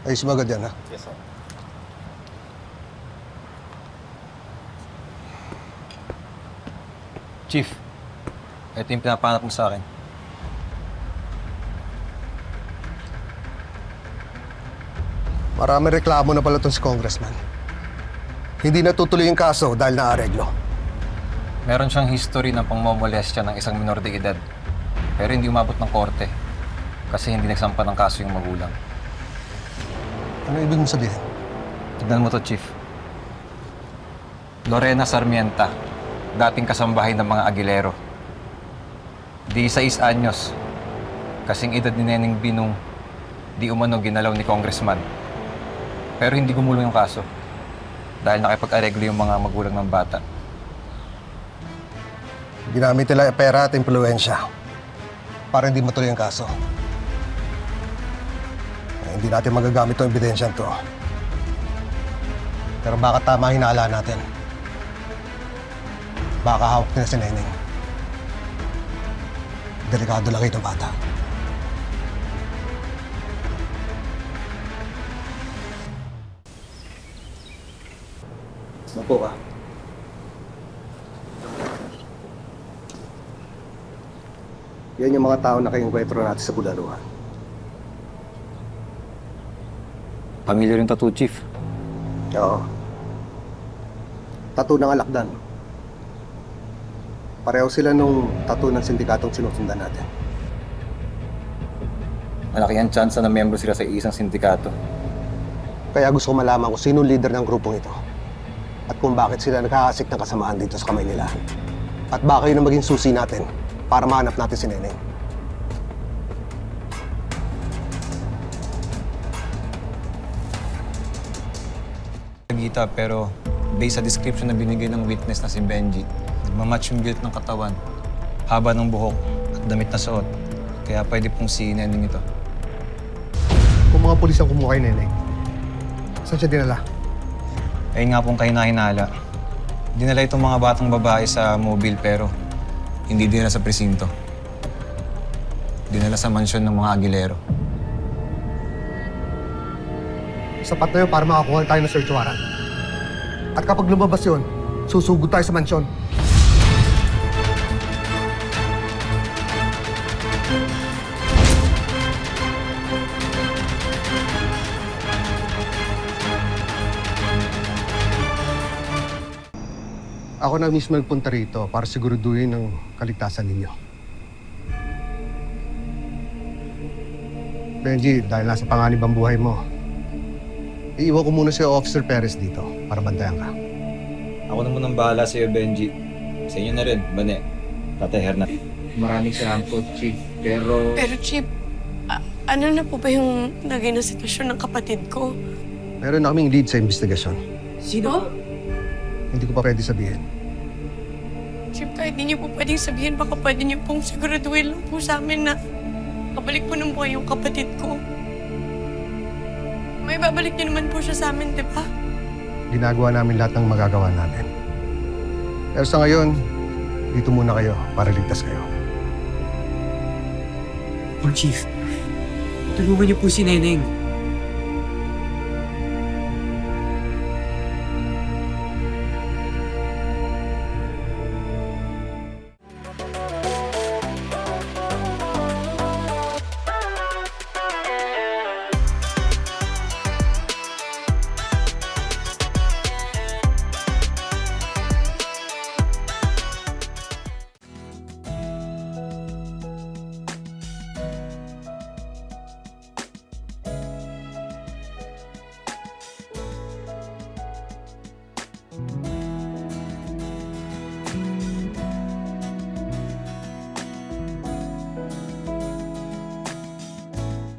Ayos mo agad yan, ha? Yes, sir. Chief, ito yung pinapanap mo sa akin. Marami reklamo na pala itong si Congressman. Hindi natutuloy yung kaso dahil naareglo. Meron siyang history ng pangmomolestya ng isang minor de edad. Pero hindi umabot ng korte. Kasi hindi nagsampa ng kaso yung magulang. Ano ibig mong sabihin? Tignan mo to, Chief. Lorena Sarmienta, dating kasambahay ng mga Aguilero. 16 anyos. Kasing edad ni Neneng Binong, di umano ginalaw ni Congressman. Pero hindi gumulong yung kaso. Dahil nakipag-areglo yung mga magulang ng bata. Ginamit nila yung pera at impluensya para hindi matuloy ang kaso. Hindi natin magagamit itong ebidensya to. Pero baka tama hinala natin. Baka hawak nila si Neneng. Delikado lang itong bata. Mapo ka. Yan yung mga tao na kaingkwentro natin sa Bularuhan. Pamilya rin tattoo, Chief. Oo. Tattoo ng alakdan. Pareho sila nung tattoo ng sindikatong sinusundan natin. Malaki ang chance na membro sila sa isang sindikato. Kaya gusto ko malaman kung sino leader ng grupong ito. At kung bakit sila nagkakasik ng kasamaan dito sa kamay nila. At baka yun ang maging susi natin para mahanap natin si Neneng. Gita, pero based sa description na binigay ng witness na si Benji, nagmamatch yung build ng katawan, haba ng buhok at damit na suot. Kaya pwede pong si Neneng ito. Kung mga pulis ang kumuha kay Neneng, saan siya dinala? Ayun nga pong kayo nahinala. Dinala itong mga batang babae sa mobile pero hindi dinala sa presinto. Dinala sa mansyon ng mga Aguilero. Sapat na yun para makakuha tayo ng search warrant. At kapag lumabas yun, susugod tayo sa mansyon. Ako na mismo nagpunta rito para siguraduhin ang kaligtasan ninyo. Benji, dahil nasa panganib ang buhay mo, iiwan ko muna si Officer Perez dito para bantayan ka. Ako naman ang bahala sa iyo, Benji. Sa inyo na rin, Bane. Tatay Hernan. Maraming salamat po, Chief. Pero Chief, ano na po ba yung naging na sitwasyon ng kapatid ko? Meron na kaming lead sa investigasyon. sino? Hindi ko pa pwede sabihin. Chief, kahit di niyo po pwedeng sabihin, baka pwede niyo pong siguraduhin lang po sa amin na kabalik po ng buhay yung kapatid ko. May babalik niyo naman po siya sa amin, di ba? Ginagawa namin lahat ng magagawa namin. Pero sa ngayon, dito muna kayo para ligtas kayo. Chief, tulungan niyo po si Neneng.